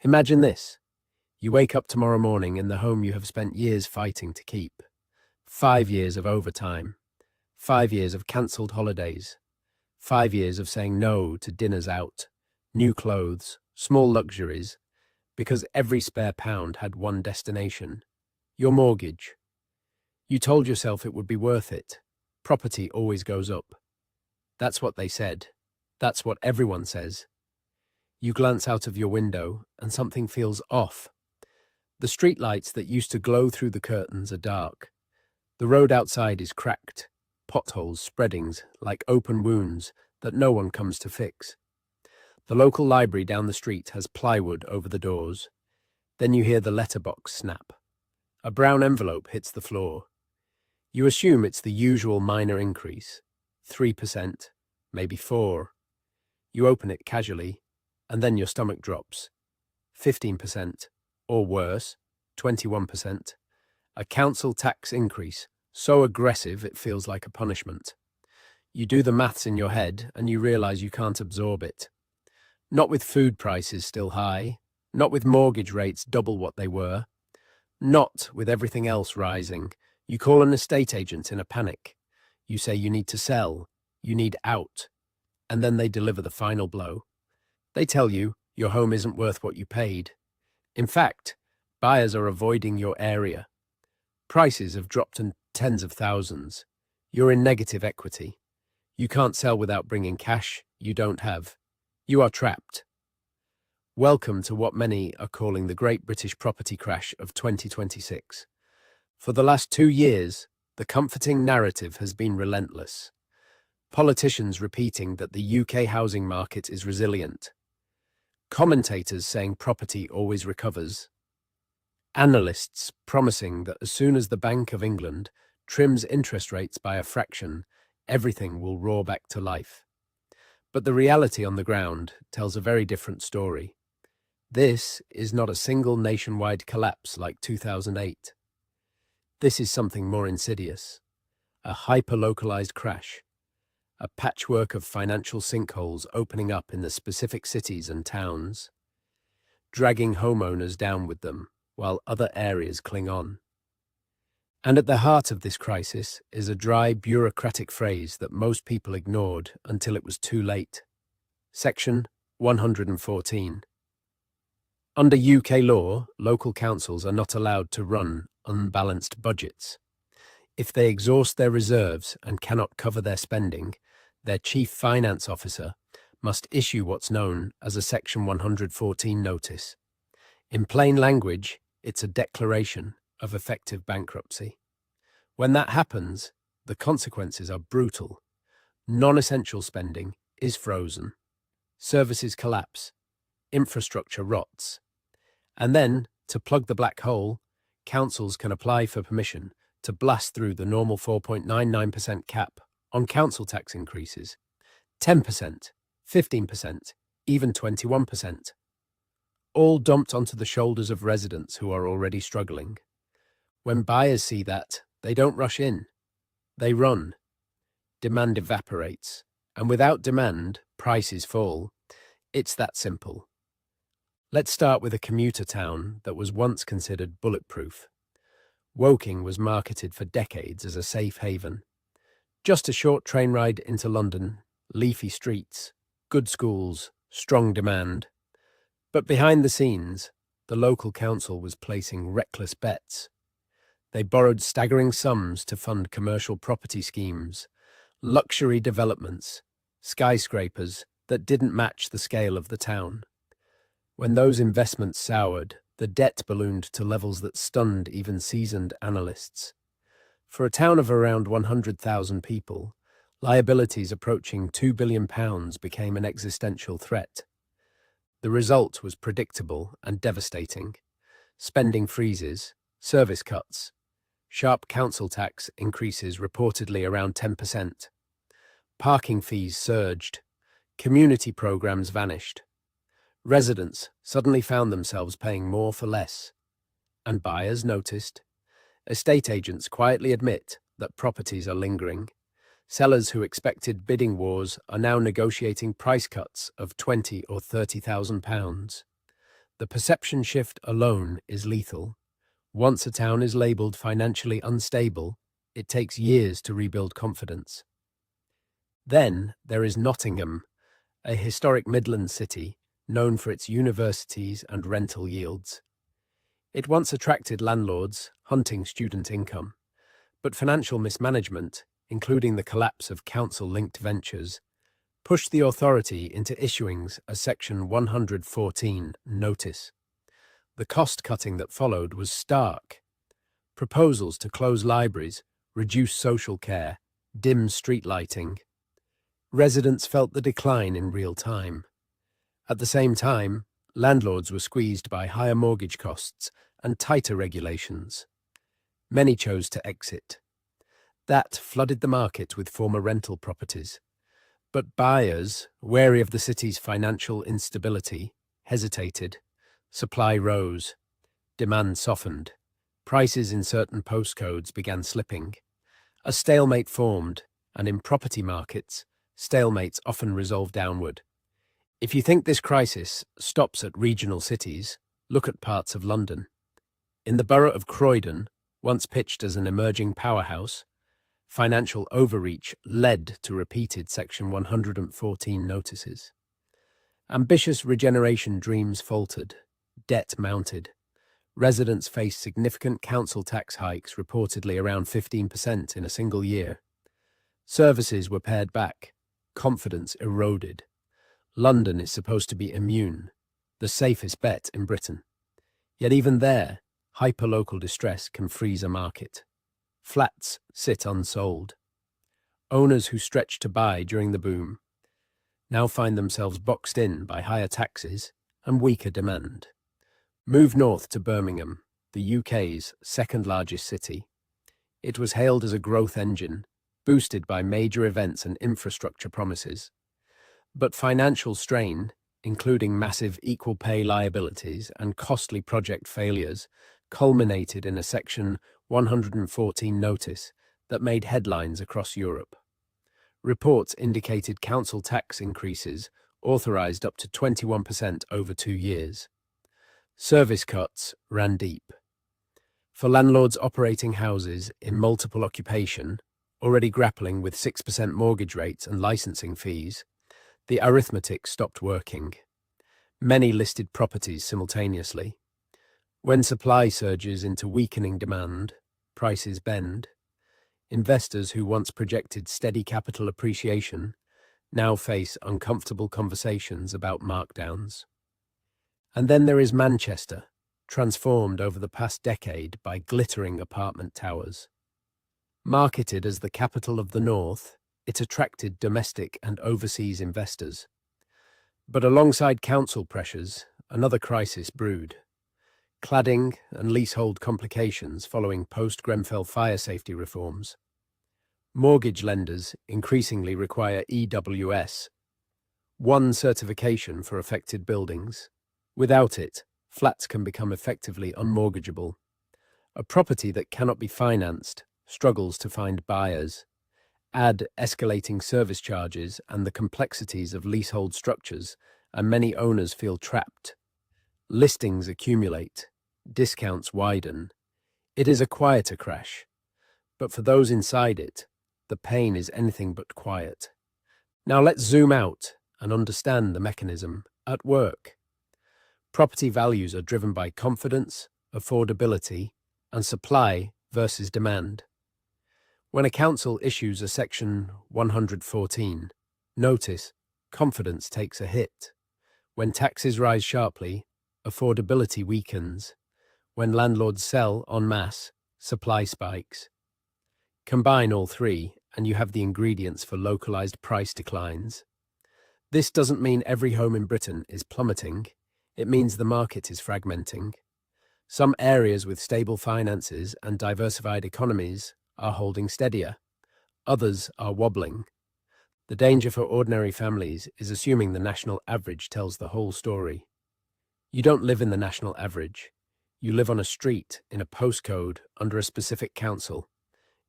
Imagine this. You wake up tomorrow morning in the home you have spent years fighting to keep. 5 years of overtime. 5 years of cancelled holidays. 5 years of saying no to dinners out, new clothes, small luxuries, because every spare pound had one destination: your mortgage. You told yourself it would be worth it. Property always goes up. That's what they said. That's what everyone says. You glance out of your window and something feels off. The streetlights that used to glow through the curtains are dark. The road outside is cracked, potholes spreading like open wounds that no one comes to fix. The local library down the street has plywood over the doors. Then you hear the letterbox snap. A brown envelope hits the floor. You assume it's the usual minor increase, 3%, maybe 4%. You open it casually, and then your stomach drops. 15%, or worse, 21%. A council tax increase, so aggressive it feels like a punishment. You do the maths in your head and you realize you can't absorb it. Not with food prices still high, not with mortgage rates double what they were, not with everything else rising. You call an estate agent in a panic. You say you need to sell, you need out, and then they deliver the final blow. They tell you your home isn't worth what you paid. In fact, buyers are avoiding your area. Prices have dropped in tens of thousands. You're in negative equity. You can't sell without bringing cash you don't have. You are trapped. Welcome to what many are calling the Great British Property Crash of 2026. For the last 2 years, the comforting narrative has been relentless. Politicians repeating that the UK housing market is resilient. Commentators saying property always recovers. Analysts promising that as soon as the Bank of England trims interest rates by a fraction, everything will roar back to life. But the reality on the ground tells a very different story. This is not a single nationwide collapse like 2008. This is something more insidious, a hyper-localized crash, a patchwork of financial sinkholes opening up in the specific cities and towns, dragging homeowners down with them while other areas cling on. And at the heart of this crisis is a dry, bureaucratic phrase that most people ignored until it was too late. Section 114. Under UK law, local councils are not allowed to run unbalanced budgets. If they exhaust their reserves and cannot cover their spending, their chief finance officer must issue what's known as a Section 114 notice. In plain language, it's a declaration of effective bankruptcy. When that happens, the consequences are brutal. Non-essential spending is frozen. Services collapse. Infrastructure rots. And then, to plug the black hole, councils can apply for permission to blast through the normal 4.99% cap on council tax increases. 10%, 15%, even 21%. All dumped onto the shoulders of residents who are already struggling. When buyers see that, they don't rush in. They run. Demand evaporates. And without demand, prices fall. It's that simple. Let's start with a commuter town that was once considered bulletproof. Woking was marketed for decades as a safe haven. Just a short train ride into London, leafy streets, good schools, strong demand. But behind the scenes, the local council was placing reckless bets. They borrowed staggering sums to fund commercial property schemes, luxury developments, skyscrapers that didn't match the scale of the town. When those investments soured, the debt ballooned to levels that stunned even seasoned analysts. For a town of around 100,000 people, liabilities approaching £2 billion became an existential threat. The result was predictable and devastating. Spending freezes, service cuts, sharp council tax increases reportedly around 10%. Parking fees surged. Community programs vanished. Residents suddenly found themselves paying more for less. And buyers noticed. Estate agents quietly admit that properties are lingering. Sellers who expected bidding wars are now negotiating price cuts of £20,000 or £30,000. The perception shift alone is lethal. Once a town is labelled financially unstable, it takes years to rebuild confidence. Then there is Nottingham, a historic Midland city known for its universities and rental yields. It once attracted landlords hunting student income, but financial mismanagement, including the collapse of council-linked ventures, pushed the authority into issuing a Section 114 notice. The cost-cutting that followed was stark. Proposals to close libraries, reduce social care, dim street lighting. Residents felt the decline in real time. At the same time, landlords were squeezed by higher mortgage costs and tighter regulations. Many chose to exit. That flooded the market with former rental properties. But buyers, wary of the city's financial instability, hesitated. Supply rose. Demand softened. Prices in certain postcodes began slipping. A stalemate formed, and in property markets, stalemates often resolve downward. If you think this crisis stops at regional cities, look at parts of London. In the borough of Croydon, once pitched as an emerging powerhouse, financial overreach led to repeated Section 114 notices. Ambitious regeneration dreams faltered, debt mounted. Residents faced significant council tax hikes, reportedly around 15% in a single year. Services were pared back, confidence eroded. London is supposed to be immune, the safest bet in Britain. Yet even there, hyperlocal distress can freeze a market. Flats sit unsold. Owners who stretched to buy during the boom now find themselves boxed in by higher taxes and weaker demand. Move north to Birmingham, the UK's second-largest city. It was hailed as a growth engine, boosted by major events and infrastructure promises. But financial strain, including massive equal pay liabilities and costly project failures, culminated in a Section 114 notice that made headlines across Europe. Reports indicated council tax increases authorised up to 21% over 2 years. Service cuts ran deep. For landlords operating houses in multiple occupation, already grappling with 6% mortgage rates and licensing fees, the arithmetic stopped working. Many listed properties simultaneously. When supply surges into weakening demand, prices bend. Investors who once projected steady capital appreciation now face uncomfortable conversations about markdowns. And then there is Manchester, transformed over the past decade by glittering apartment towers. Marketed as the capital of the North, it attracted domestic and overseas investors. But alongside council pressures, another crisis brewed. Cladding and leasehold complications following post-Grenfell fire safety reforms. Mortgage lenders increasingly require EWS, one certification for affected buildings. Without it, flats can become effectively unmortgageable. A property that cannot be financed struggles to find buyers. Add escalating service charges and the complexities of leasehold structures, and many owners feel trapped. Listings accumulate, discounts widen. It is a quieter crash, but for those inside it, the pain is anything but quiet. Now let's zoom out and understand the mechanism at work. Property values are driven by confidence, affordability, and supply versus demand. When a council issues a Section 114 notice, confidence takes a hit. When taxes rise sharply, affordability weakens. When landlords sell en masse, supply spikes. Combine all three, and you have the ingredients for localized price declines. This doesn't mean every home in Britain is plummeting. It means the market is fragmenting. Some areas with stable finances and diversified economies are holding steadier. Others are wobbling. The danger for ordinary families is assuming the national average tells the whole story. You don't live in the national average. You live on a street, in a postcode, under a specific council.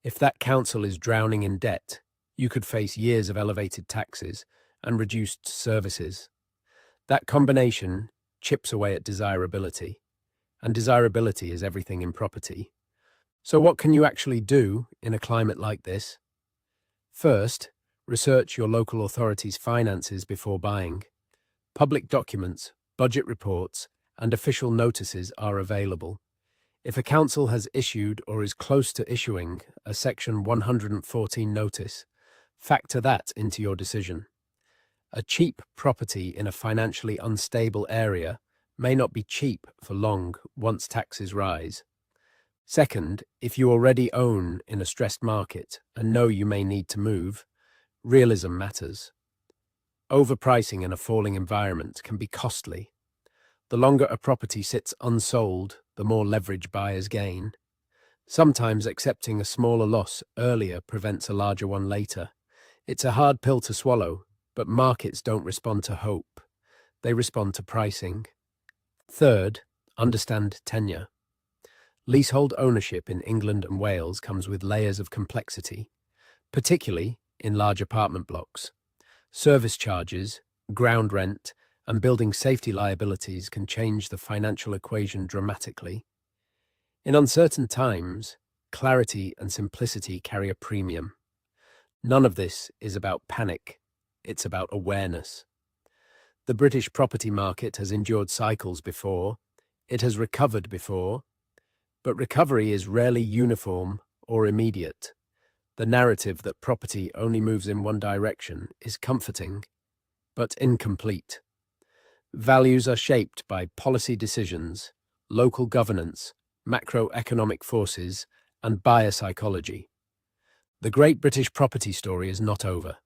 If that council is drowning in debt, you could face years of elevated taxes and reduced services. That combination chips away at desirability, and desirability is everything in property. So what can you actually do in a climate like this? First, research your local authority's finances before buying. Public documents, budget reports, and official notices are available. If a council has issued or is close to issuing a Section 114 notice, factor that into your decision. A cheap property in a financially unstable area may not be cheap for long once taxes rise. Second, if you already own in a stressed market and know you may need to move, realism matters. Overpricing in a falling environment can be costly. The longer a property sits unsold, the more leverage buyers gain. Sometimes accepting a smaller loss earlier prevents a larger one later. It's a hard pill to swallow, but markets don't respond to hope. They respond to pricing. Third, understand tenure. Leasehold ownership in England and Wales comes with layers of complexity, particularly in large apartment blocks. Service charges, ground rent, and building safety liabilities can change the financial equation dramatically. In uncertain times, clarity and simplicity carry a premium. None of this is about panic, it's about awareness. The British property market has endured cycles before, it has recovered before, but recovery is rarely uniform or immediate. The narrative that property only moves in one direction is comforting, but incomplete. Values are shaped by policy decisions, local governance, macroeconomic forces, and buyer psychology. The great British property story is not over,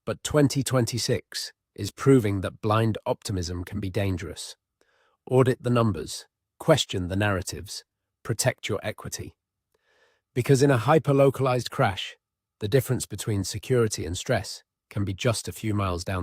but 2026 is proving that blind optimism can be dangerous. Audit the numbers, question the narratives, protect your equity. Because in a hyper-localized crash, the difference between security and stress can be just a few miles down the